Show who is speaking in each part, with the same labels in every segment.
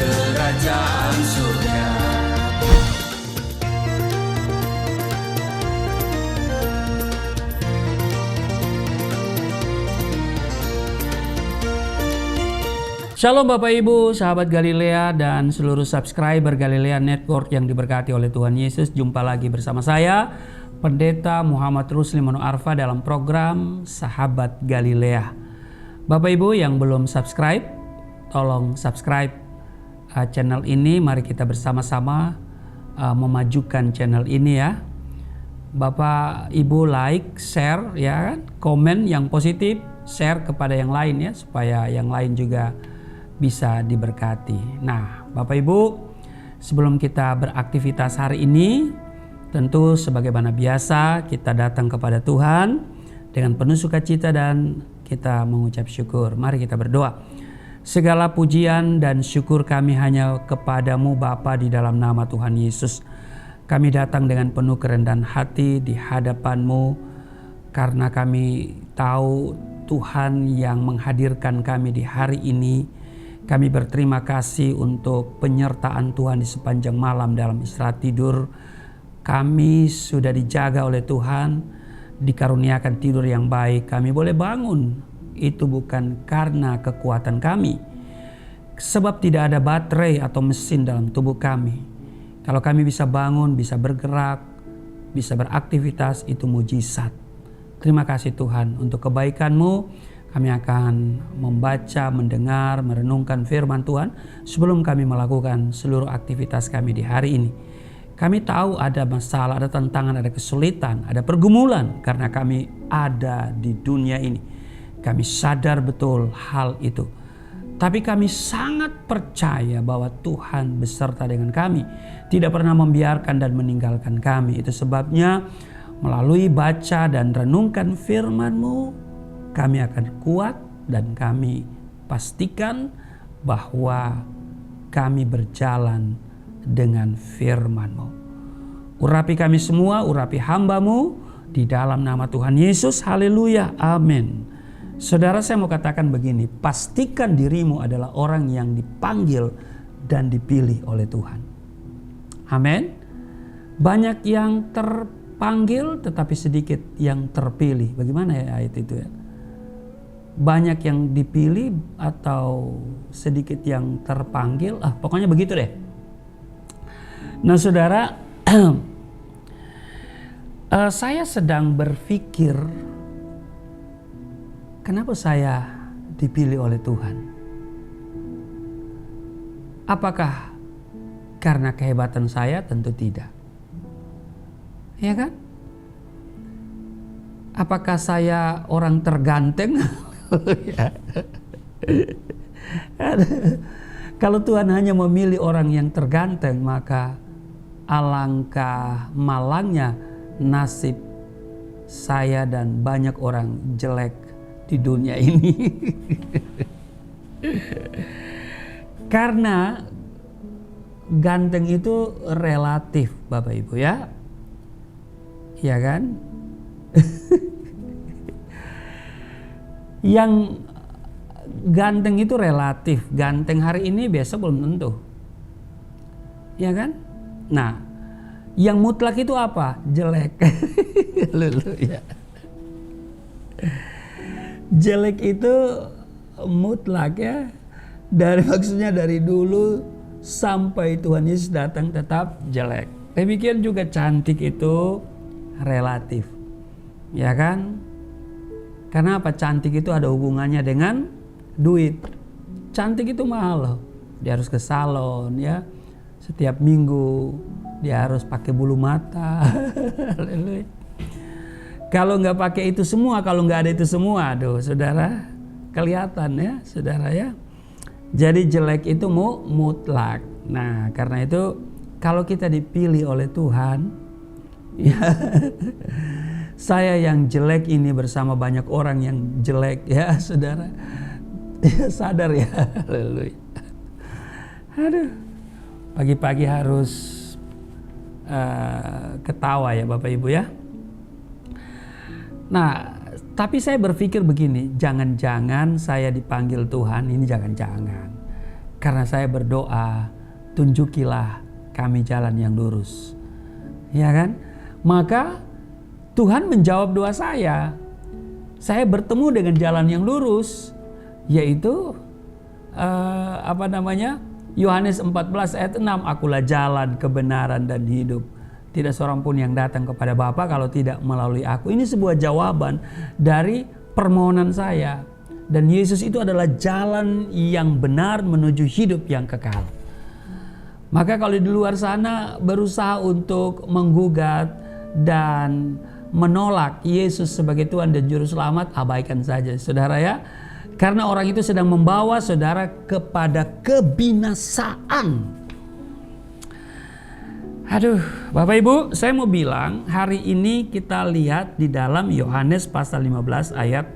Speaker 1: kerajaan surga.
Speaker 2: Shalom Bapak Ibu, sahabat Galilea dan seluruh subscriber Galilea Network yang diberkati oleh Tuhan Yesus. Jumpa lagi bersama saya, Pendeta Muhammad Rusli Mano Arfa dalam program Sahabat Galilea. Bapak Ibu yang belum subscribe, tolong subscribe channel ini. Mari kita bersama-sama memajukan channel ini ya. Bapak Ibu like, share ya kan, komen yang positif, share kepada yang lain ya, supaya yang lain juga bisa diberkati. Nah, Bapak Ibu, sebelum kita beraktivitas hari ini, tentu sebagaimana biasa kita datang kepada Tuhan dengan penuh sukacita dan kita mengucap syukur. Mari kita berdoa. Segala pujian dan syukur kami hanya kepadamu Bapa di dalam nama Tuhan Yesus. Kami datang dengan penuh kerendahan hati di hadapan-Mu karena kami tahu Tuhan yang menghadirkan kami di hari ini. Kami berterima kasih untuk penyertaan Tuhan di sepanjang malam dalam istirahat tidur. Kami sudah dijaga oleh Tuhan, dikaruniakan tidur yang baik. Kami boleh bangun, itu bukan karena kekuatan kami. Sebab tidak ada baterai atau mesin dalam tubuh kami. Kalau kami bisa bangun, bisa bergerak, bisa beraktivitas, itu mujizat. Terima kasih Tuhan untuk kebaikan-Mu. Kami akan membaca, mendengar, merenungkan firman Tuhan sebelum kami melakukan seluruh aktivitas kami di hari ini. Kami tahu ada masalah, ada tantangan, ada kesulitan, ada pergumulan karena kami ada di dunia ini. Kami sadar betul hal itu. Tapi kami sangat percaya bahwa Tuhan beserta dengan kami. Tidak pernah membiarkan dan meninggalkan kami. Itu sebabnya melalui baca dan renungkan firman-Mu, kami akan kuat dan kami pastikan bahwa kami berjalan dengan firman-Mu. Urapi kami semua, urapi hamba-Mu di dalam nama Tuhan Yesus. Haleluya, amin. Saudara, saya mau katakan begini, pastikan dirimu adalah orang yang dipanggil dan dipilih oleh Tuhan. Amin. Banyak yang terpanggil tetapi sedikit yang terpilih. Bagaimana ya ayat itu ya? Banyak yang dipilih atau sedikit yang terpanggil, pokoknya begitu deh. Nah saudara, saya sedang berpikir, kenapa saya dipilih oleh Tuhan? Apakah karena kehebatan saya? Tentu tidak. Ya kan? Apakah saya orang terganteng? Kalau Tuhan hanya memilih orang yang terganteng, maka alangkah malangnya nasib saya dan banyak orang jelek di dunia ini. Karena ganteng itu relatif, Bapak Ibu ya. Ya kan? Yang ganteng itu relatif. Ganteng hari ini besok belum tentu. Ya kan? Nah, yang mutlak itu apa? Jelek. Haleluya. Jelek itu mutlak ya. Maksudnya dari dulu sampai Tuhan Yesus datang tetap jelek. Demikian juga cantik itu relatif. Ya kan? Karena apa? Cantik itu ada hubungannya dengan duit. Cantik itu mahal loh. Dia harus ke salon ya. Setiap minggu dia harus pakai bulu mata. Kalau nggak pakai itu semua, kalau nggak ada itu semua, aduh saudara, kelihatan ya saudara ya. Jadi jelek itu mutlak. Nah karena itu kalau kita dipilih oleh Tuhan, ya, saya yang jelek ini bersama banyak orang yang jelek ya saudara, ya, sadar ya. Haleluya. Aduh, pagi-pagi harus ketawa ya Bapak Ibu ya. Nah tapi saya berpikir begini, jangan-jangan saya dipanggil Tuhan, ini jangan-jangan Karena saya berdoa, tunjukilah kami jalan yang lurus. Ya kan? Maka Tuhan menjawab doa saya. Saya bertemu dengan jalan yang lurus, yaitu Yohanes 14 ayat 6, akulah jalan, kebenaran dan hidup. Tidak seorang pun yang datang kepada Bapa kalau tidak melalui aku. Ini sebuah jawaban dari permohonan saya. Dan Yesus itu adalah jalan yang benar menuju hidup yang kekal. Maka kalau di luar sana berusaha untuk menggugat dan menolak Yesus sebagai Tuhan dan Juru Selamat, abaikan saja saudara ya. Karena orang itu sedang membawa saudara kepada kebinasaan. Aduh, Bapak Ibu, saya mau bilang hari ini kita lihat di dalam Yohanes pasal 15 ayat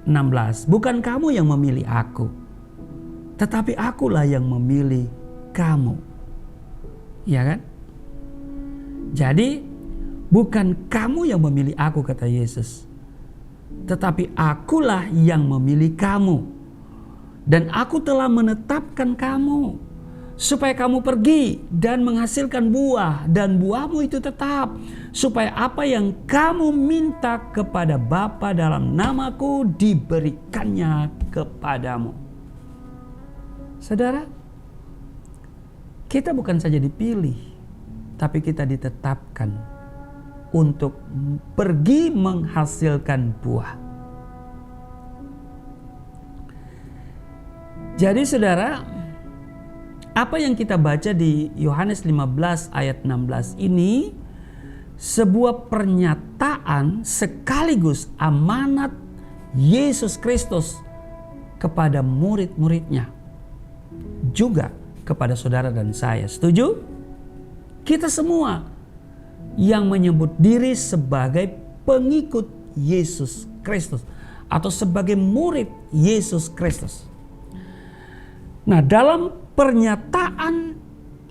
Speaker 2: 16. Bukan kamu yang memilih aku, tetapi akulah yang memilih kamu. Ya kan? Jadi bukan kamu yang memilih aku, kata Yesus, tetapi akulah yang memilih kamu. Dan aku telah menetapkan kamu supaya kamu pergi dan menghasilkan buah, dan buahmu itu tetap, supaya apa yang kamu minta kepada Bapa dalam namaku diberikannya kepadamu. Saudara, kita bukan saja dipilih, tapi kita ditetapkan untuk pergi menghasilkan buah. Jadi saudara, apa yang kita baca di Yohanes 15 ayat 16 ini sebuah pernyataan sekaligus amanat Yesus Kristus kepada murid-muridnya, juga kepada saudara dan saya. Setuju? Kita semua yang menyebut diri sebagai pengikut Yesus Kristus atau sebagai murid Yesus Kristus. Nah, dalam pernyataan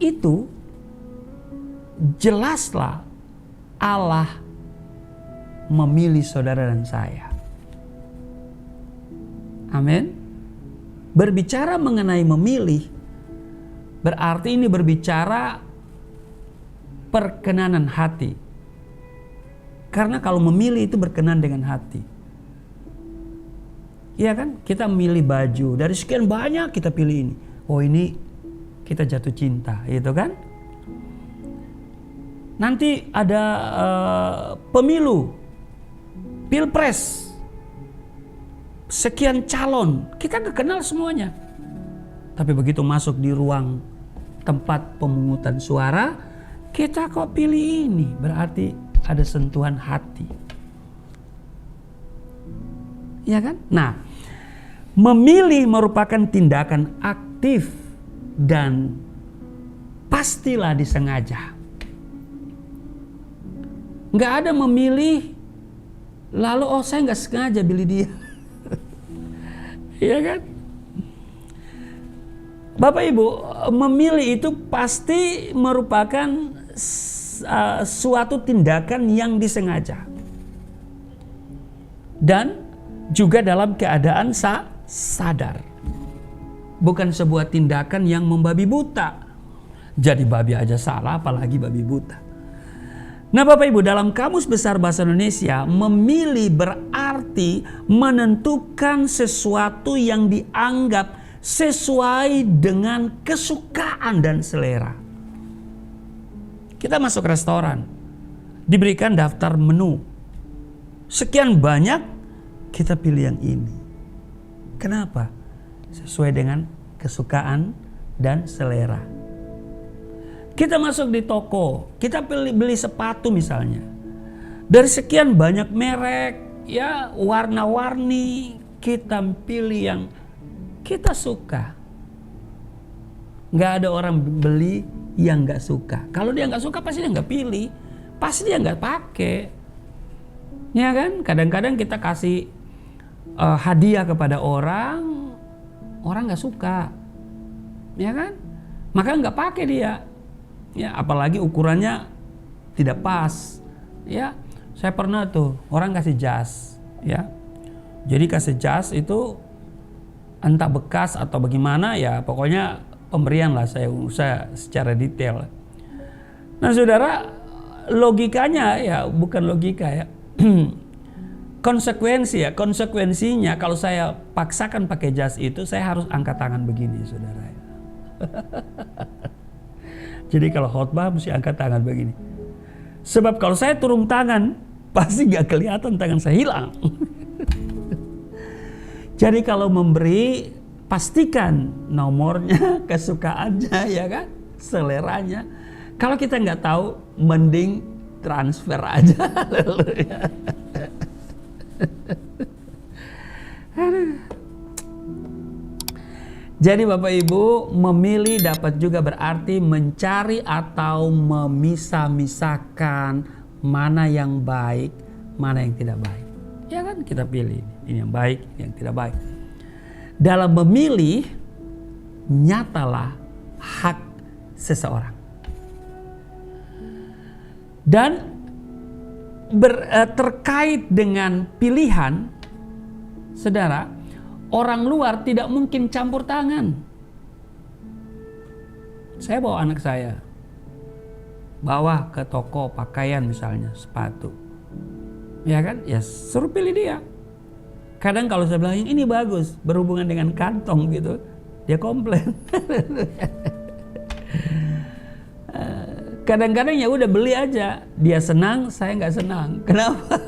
Speaker 2: itu jelaslah Allah memilih saudara dan saya. Amin. Berbicara mengenai memilih berarti ini berbicara perkenanan hati. Karena kalau memilih itu berkenan dengan hati. Iya kan? Kita memilih baju, dari sekian banyak kita pilih ini. Oh, ini kita jatuh cinta, gitu kan? Nanti ada pemilu, pilpres, sekian calon, kita gak kenal semuanya. Tapi begitu masuk di ruang tempat pemungutan suara, kita kok pilih ini, berarti ada sentuhan hati. Ya kan? Nah, memilih merupakan tindakan aktif dan pastilah disengaja. Nggak ada memilih lalu saya nggak sengaja pilih dia. Iya kan? Bapak Ibu, memilih itu pasti merupakan suatu tindakan yang disengaja. Dan juga dalam keadaan sadar. Bukan sebuah tindakan yang membabi buta. Jadi babi aja salah, apalagi babi buta. Nah Bapak Ibu, dalam Kamus Besar Bahasa Indonesia, memilih berarti menentukan sesuatu yang dianggap sesuai dengan kesukaan dan selera. Kita masuk restoran, diberikan daftar menu. Sekian banyak, kita pilih yang ini. Kenapa? Sesuai dengan kesukaan dan selera. Kita masuk di toko, kita beli sepatu misalnya. Dari sekian banyak merek, ya warna-warni, kita pilih yang kita suka. Nggak ada orang beli yang nggak suka. Kalau dia nggak suka pasti dia nggak pilih, pasti dia nggak pakai. Ya kan? Kadang-kadang kita kasih hadiah kepada orang nggak suka, ya kan? Maka nggak pakai dia. Ya, apalagi ukurannya tidak pas. Ya, saya pernah tuh orang kasih jas, ya. Jadi kasih jas itu entah bekas atau bagaimana ya, pokoknya pemberian lah, saya usah secara detail. Nah saudara, logikanya ya bukan logika ya. Konsekuensinya kalau saya paksakan pakai jas itu, saya harus angkat tangan begini saudara. Jadi kalau khotbah mesti angkat tangan begini. Sebab kalau saya turun tangan, pasti gak kelihatan tangan saya hilang. Jadi kalau memberi, pastikan nomornya, kesukaannya, ya kan, seleranya. Kalau kita nggak tahu, mending transfer aja. Jadi Bapak Ibu, memilih dapat juga berarti mencari atau memisah-misahkan mana yang baik, mana yang tidak baik. Ya kan, kita pilih ini yang baik, ini yang tidak baik. Dalam memilih, nyatalah hak seseorang. Dan terkait dengan pilihan, saudara, orang luar tidak mungkin campur tangan. Saya bawa anak saya, bawa ke toko pakaian misalnya, sepatu. Ya kan, ya suruh pilih dia. Kadang kalau saya bilang ini bagus, berhubungan dengan kantong gitu, dia komplain. Kadang-kadang ya udah beli aja, dia senang, saya nggak senang. Kenapa?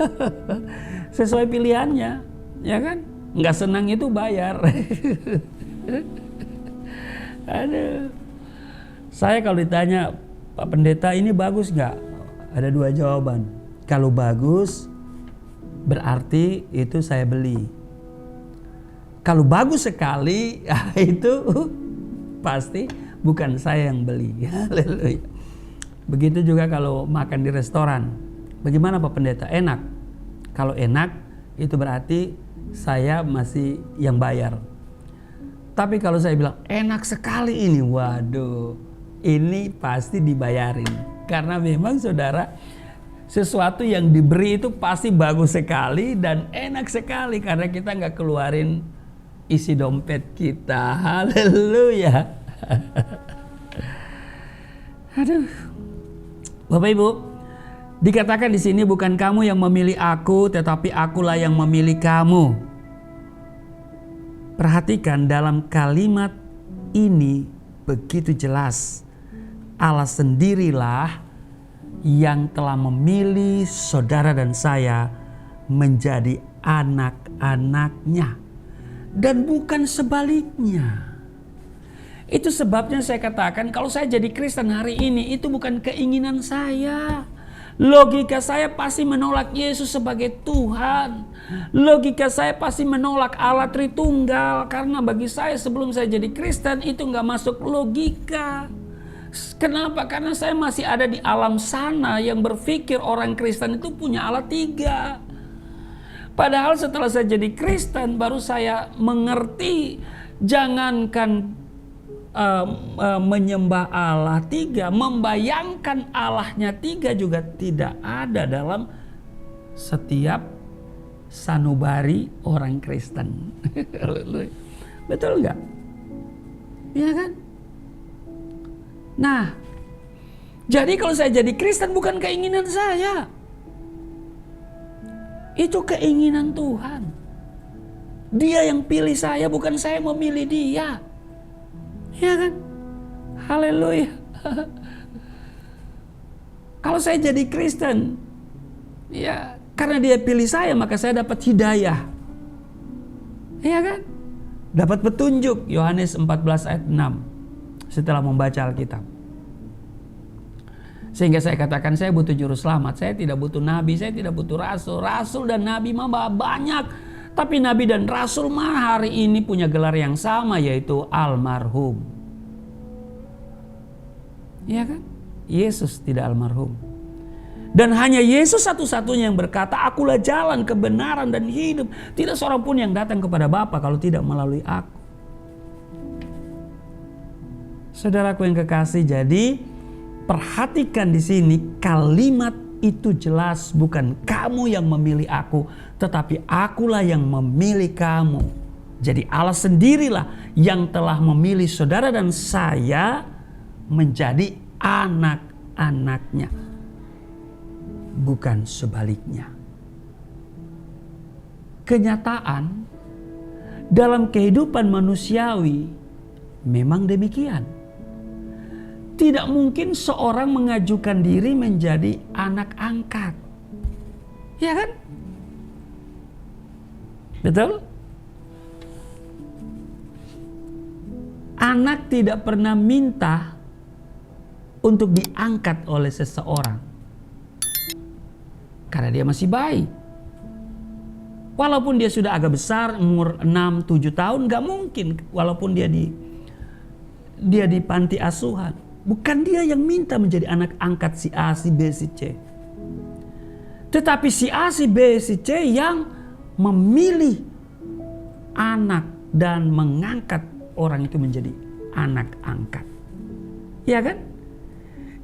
Speaker 2: Sesuai pilihannya, ya kan? Nggak senang itu bayar. Aduh. Saya kalau ditanya, Pak Pendeta ini bagus nggak? Ada dua jawaban. Kalau bagus, berarti itu saya beli. Kalau bagus sekali, itu pasti bukan saya yang beli. Haleluya. Begitu juga kalau makan di restoran. Bagaimana Pak Pendeta? Enak. Kalau enak, itu berarti saya masih yang bayar. Tapi kalau saya bilang enak sekali ini, waduh, ini pasti dibayarin. Karena memang saudara, sesuatu yang diberi itu pasti bagus sekali dan enak sekali karena kita nggak keluarin isi dompet kita. Haleluya. Aduh. Bapak Ibu, dikatakan di sini bukan kamu yang memilih aku, tetapi akulah yang memilih kamu. Perhatikan dalam kalimat ini begitu jelas. Allah sendirilah yang telah memilih saudara dan saya menjadi anak-anaknya. Dan bukan sebaliknya. Itu sebabnya saya katakan kalau saya jadi Kristen hari ini itu bukan keinginan saya. Logika saya pasti menolak Yesus sebagai Tuhan. Logika saya pasti menolak Allah Tritunggal. Karena bagi saya sebelum saya jadi Kristen itu gak masuk logika. Kenapa? Karena saya masih ada di alam sana yang berpikir orang Kristen itu punya Allah tiga. Padahal setelah saya jadi Kristen baru saya mengerti jangankan menyembah Allah tiga, membayangkan Allahnya tiga juga tidak ada dalam setiap sanubari orang Kristen. Betul nggak? Iya kan? Nah, jadi kalau saya jadi Kristen bukan keinginan saya, itu keinginan Tuhan. Dia yang pilih saya, bukan saya memilih dia. Ya kan? Haleluya. Kalau saya jadi Kristen, ya karena dia pilih saya maka saya dapat hidayah. Ya kan? Dapat petunjuk. Yohanes 14 ayat 6 setelah membaca Alkitab. Sehingga saya katakan saya butuh juru selamat. Saya tidak butuh nabi, saya tidak butuh rasul. Rasul dan nabi mah banyak. Tapi nabi dan rasul mah hari ini punya gelar yang sama, yaitu almarhum. Ya kan? Yesus tidak almarhum. Dan hanya Yesus satu-satunya yang berkata, akulah jalan, kebenaran dan hidup. Tidak seorang pun yang datang kepada Bapa kalau tidak melalui aku. Saudaraku yang kekasih, jadi perhatikan di sini kalimat itu jelas, bukan kamu yang memilih aku, tetapi akulah yang memilih kamu. Jadi Allah sendirilah yang telah memilih saudara dan saya menjadi anak-anaknya, bukan sebaliknya. Kenyataan dalam kehidupan manusiawi memang demikian. Tidak mungkin seorang mengajukan diri menjadi anak angkat. Ya kan? Betul? Anak tidak pernah minta untuk diangkat oleh seseorang karena dia masih bayi. Walaupun dia sudah agak besar, umur 6-7 tahun, gak mungkin. Walaupun dia di panti asuhan, bukan dia yang minta menjadi anak angkat si A, si B, si C. Tetapi si A, si B, si C yang memilih anak dan mengangkat orang itu menjadi anak angkat. Ya kan?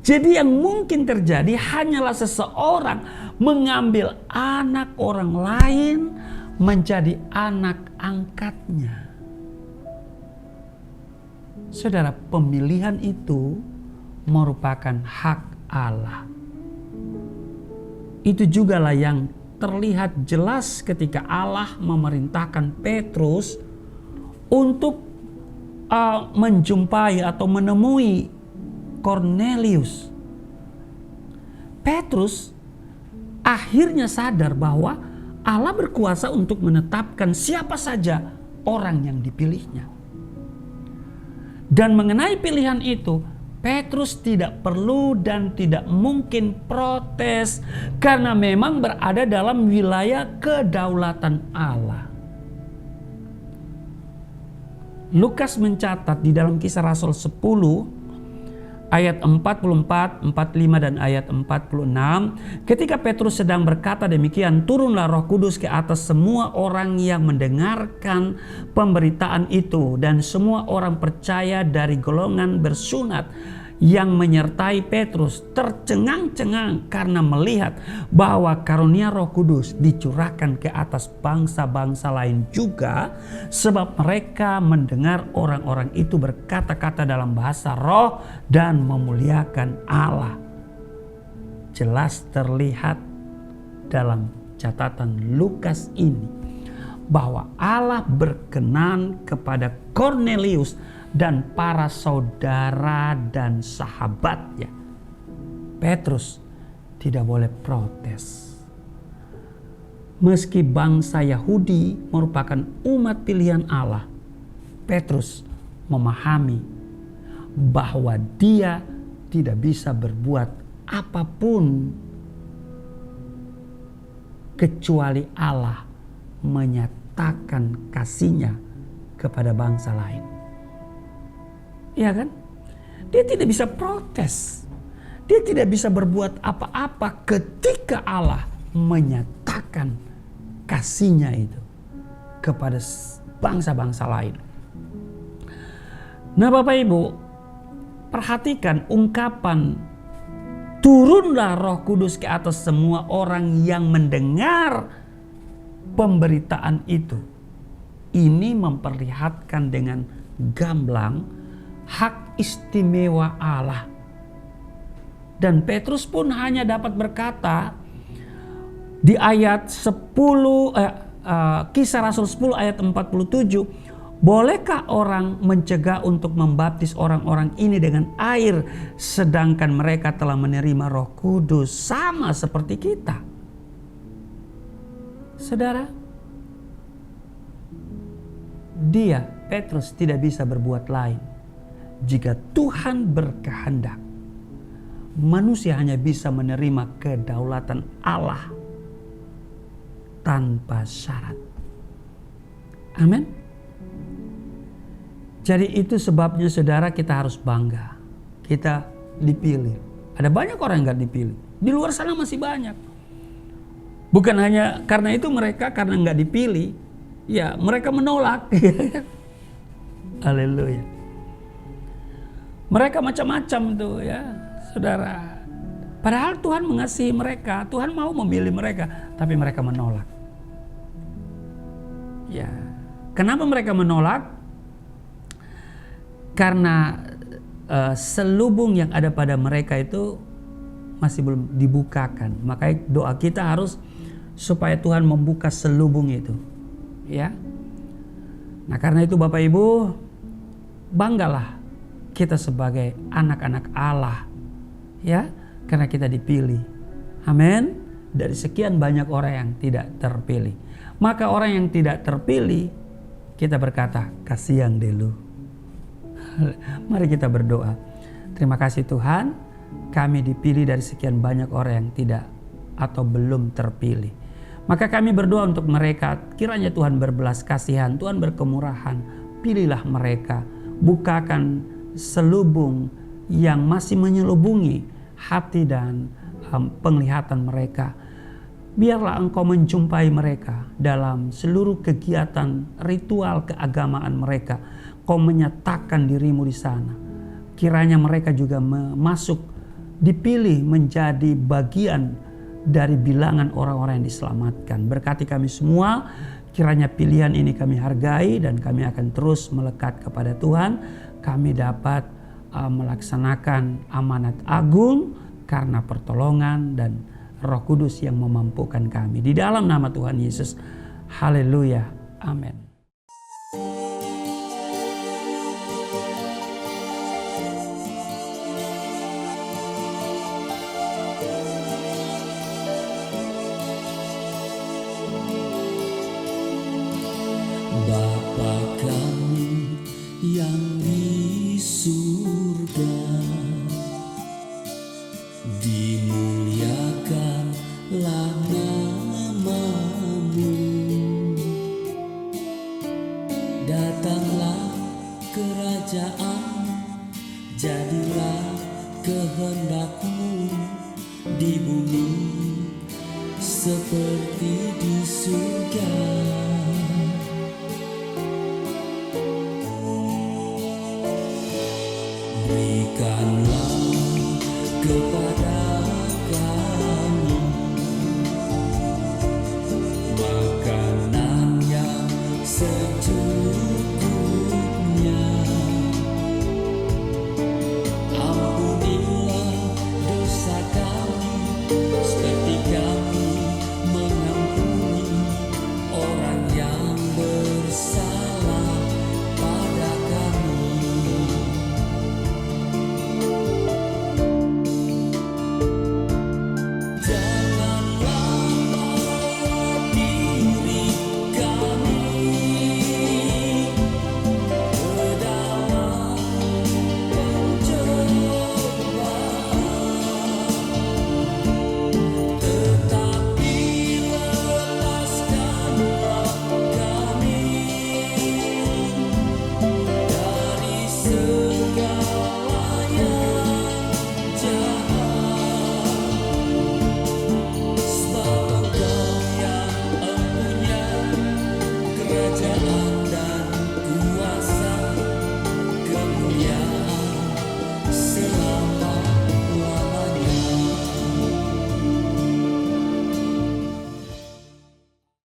Speaker 2: Jadi yang mungkin terjadi hanyalah seseorang mengambil anak orang lain menjadi anak angkatnya. Saudara, pemilihan itu merupakan hak Allah. Itu jugalah yang terlihat jelas ketika Allah memerintahkan Petrus untuk menjumpai atau menemui Cornelius. Petrus akhirnya sadar bahwa Allah berkuasa untuk menetapkan siapa saja orang yang dipilihnya. Dan mengenai pilihan itu, Petrus tidak perlu dan tidak mungkin protes karena memang berada dalam wilayah kedaulatan Allah. Lukas mencatat di dalam Kisah Rasul 10 ayat 44, 45 dan ayat 46, ketika Petrus sedang berkata demikian, turunlah Roh Kudus ke atas semua orang yang mendengarkan pemberitaan itu, dan semua orang percaya dari golongan bersunat yang menyertai Petrus tercengang-cengang karena melihat bahwa karunia Roh Kudus dicurahkan ke atas bangsa-bangsa lain juga, sebab mereka mendengar orang-orang itu berkata-kata dalam bahasa roh dan memuliakan Allah. Jelas terlihat dalam catatan Lukas ini bahwa Allah berkenan kepada Cornelius dan para saudara dan sahabatnya. Petrus tidak boleh protes. Meski bangsa Yahudi merupakan umat pilihan Allah, Petrus memahami bahwa dia tidak bisa berbuat apapun kecuali Allah menyatakan kasih-Nya kepada bangsa lain. Ya kan? Dia tidak bisa protes. Dia tidak bisa berbuat apa-apa ketika Allah menyatakan kasih-Nya itu kepada bangsa-bangsa lain. Nah, Bapak Ibu, perhatikan ungkapan turunlah Roh Kudus ke atas semua orang yang mendengar pemberitaan itu. Ini memperlihatkan dengan gamblang hak istimewa Allah. Dan Petrus pun hanya dapat berkata di ayat 10 Kisah Rasul 10 ayat 47, bolehkah orang mencegah untuk membaptis orang-orang ini dengan air sedangkan mereka telah menerima Roh Kudus sama seperti kita? Saudara, Petrus tidak bisa berbuat lain. Jika Tuhan berkehendak, manusia hanya bisa menerima kedaulatan Allah tanpa syarat. Amin. Jadi itu sebabnya saudara, kita harus bangga. Kita dipilih. Ada banyak orang yang gak dipilih. Di luar sana masih banyak. Bukan hanya karena itu mereka karena gak dipilih, ya mereka menolak. Haleluya. Mereka macam-macam tuh ya saudara. Padahal Tuhan mengasihi mereka, Tuhan mau memilih mereka, tapi mereka menolak. Ya, Kenapa mereka menolak? Karena selubung yang ada pada mereka itu masih belum dibukakan. Makanya doa kita harus supaya Tuhan membuka selubung itu, ya. Nah, karena itu Bapak Ibu, banggalah kita sebagai anak-anak Allah, ya, karena kita dipilih. Amin. Dari sekian banyak orang yang tidak terpilih. Maka orang yang tidak terpilih, kita berkata, kasihan deh lu. Mari kita berdoa. Terima kasih Tuhan, kami dipilih dari sekian banyak orang yang tidak atau belum terpilih. Maka kami berdoa untuk mereka, kiranya Tuhan berbelas kasihan, Tuhan berkemurahan, pilihlah mereka, bukakan selubung yang masih menyelubungi hati dan penglihatan mereka. Biarlah Engkau menjumpai mereka dalam seluruh kegiatan ritual keagamaan mereka. Kau menyatakan dirimu di sana. Kiranya mereka juga masuk, dipilih menjadi bagian dari bilangan orang-orang yang diselamatkan. Berkati kami semua, kiranya pilihan ini kami hargai dan kami akan terus melekat kepada Tuhan. Kami dapat melaksanakan amanat agung karena pertolongan dan Roh Kudus yang memampukan kami. Di dalam nama Tuhan Yesus. Haleluya. Amin.
Speaker 1: Bapa kami yang di surga, dimuliakanlah nama-Mu. Datanglah kerajaan, jadilah kehendak-Mu di bumi seperti di surga. Berikanlah kepada kami makanan yang secukupnya. Ampunilah dosa kami seperti kami mengampuni orang yang bersalah pada kami. Kerajaan